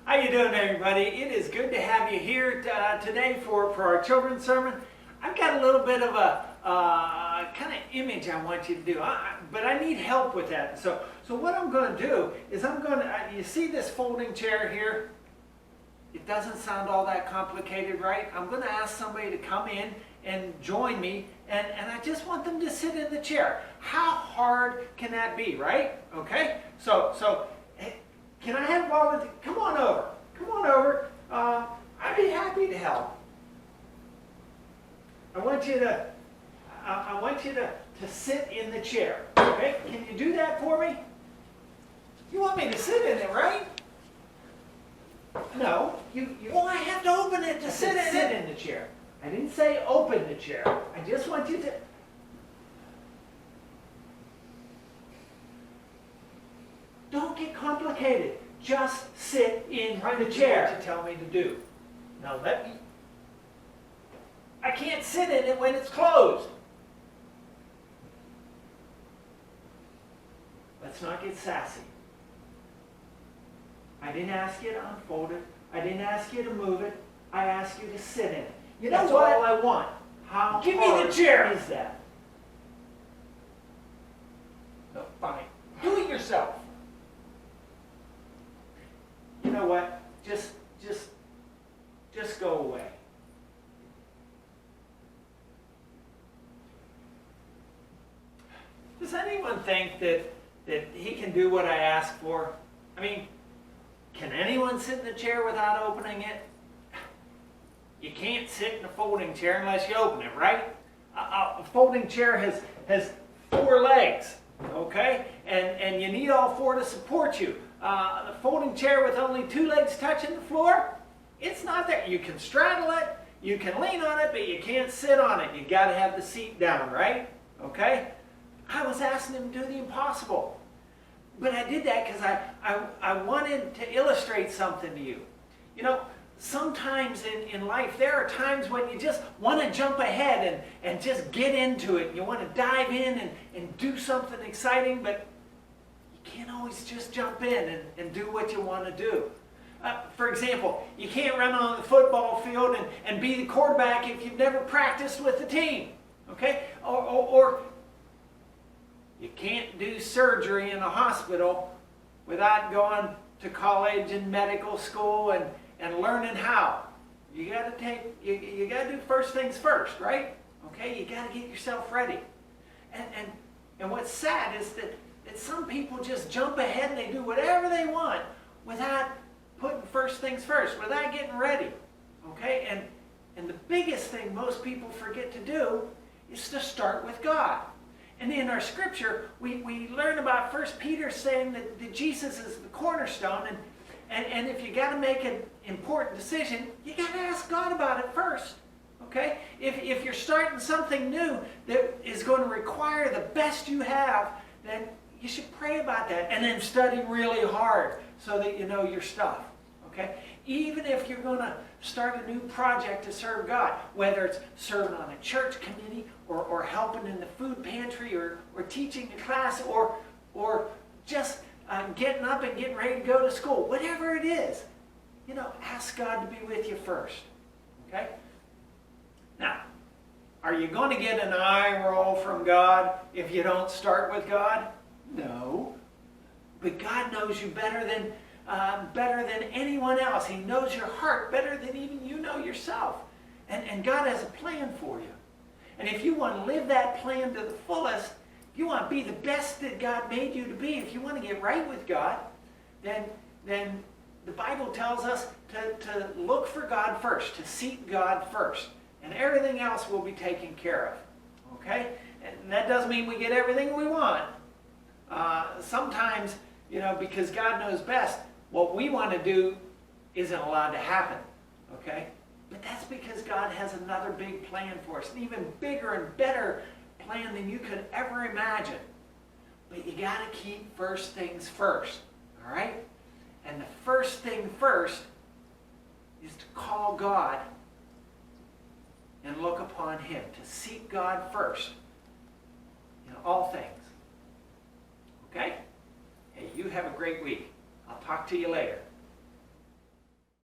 How you doing, everybody? It is good to have you here today for our children's sermon. I've got a little bit of a kind of image I want you to do, but I need help with that. So what I'm going to do is you see this folding chair here? It doesn't sound all that complicated, right? I'm going to ask somebody to come in and join me, and I just want them to sit in the chair. How hard can that be, right? Okay? So can I have volunteers? Come on over. Come on over. I'd be happy to help. I want you to sit in the chair. Okay? Can you do that for me? You want me to sit in it, right? No. Well, I have to open it to sit in the chair. I didn't say open the chair. I just want you to. Don't get complicated. Just sit in the chair. What you tell me to do. Now let me. I can't sit in it when it's closed. Let's not get sassy. I didn't ask you to unfold it. I didn't ask you to move it. I asked you to sit in it. You know what? That's all I want. How Give me the chair. Is that? No, fine. Do it yourself. You know what? Just go away. Does anyone think that he can do what I ask for? I mean, can anyone sit in the chair without opening it? You can't sit in a folding chair unless you open it, right? A folding chair has 4 legs, okay? And you need all 4 to support you. The folding chair with only 2 legs touching the floor, it's not there. You can straddle it, you can lean on it, but you can't sit on it. You got to have the seat down, right? Okay? I was asking him to do the impossible. But I did that because I wanted to illustrate something to you. You know, sometimes in life, there are times when you just want to jump ahead and just get into it. You want to dive in and do something exciting, but you can't always just jump in and do what you want to do. For example, you can't run on the football field and be the quarterback if you've never practiced with the team. Okay? Or you can't do surgery in a hospital without going to college and medical school and learning how. You got to you got to do first things first, right? Okay, you got to get yourself ready. And what's sad is that some people just jump ahead and they do whatever they want without putting first things first, without getting ready. Okay, and the biggest thing most people forget to do is to start with God. And in our scripture, we learn about 1 Peter saying that Jesus is the cornerstone, and if you got to make an important decision, you got to ask God about it first. Okay? If you're starting something new that is going to require the best you have, then you should pray about that and then study really hard so that you know your stuff. Okay? Even if you're going to start a new project to serve God, whether it's serving on a church committee or helping in the food pantry or teaching a class or just getting up and getting ready to go to school, whatever it is, you know, ask God to be with you first. Okay? Now, are you going to get an eye roll from God if you don't start with God? No. But God knows you better than anyone else. He knows your heart better than even you know yourself. And God has a plan for you. And if you want to live that plan to the fullest, if you want to be the best that God made you to be, if you want to get right with God, then the Bible tells us to look for God first, to seek God first. And everything else will be taken care of. Okay? And that doesn't mean we get everything we want. Sometimes, you know, because God knows best, what we want to do isn't allowed to happen. Okay? But that's because God has another big plan for us, an even bigger and better plan than you could ever imagine. But you got to keep first things first. All right? And the first thing first is to call God and look upon Him, to seek God first in all things. Okay? Hey, you have a great week. I'll talk to you later.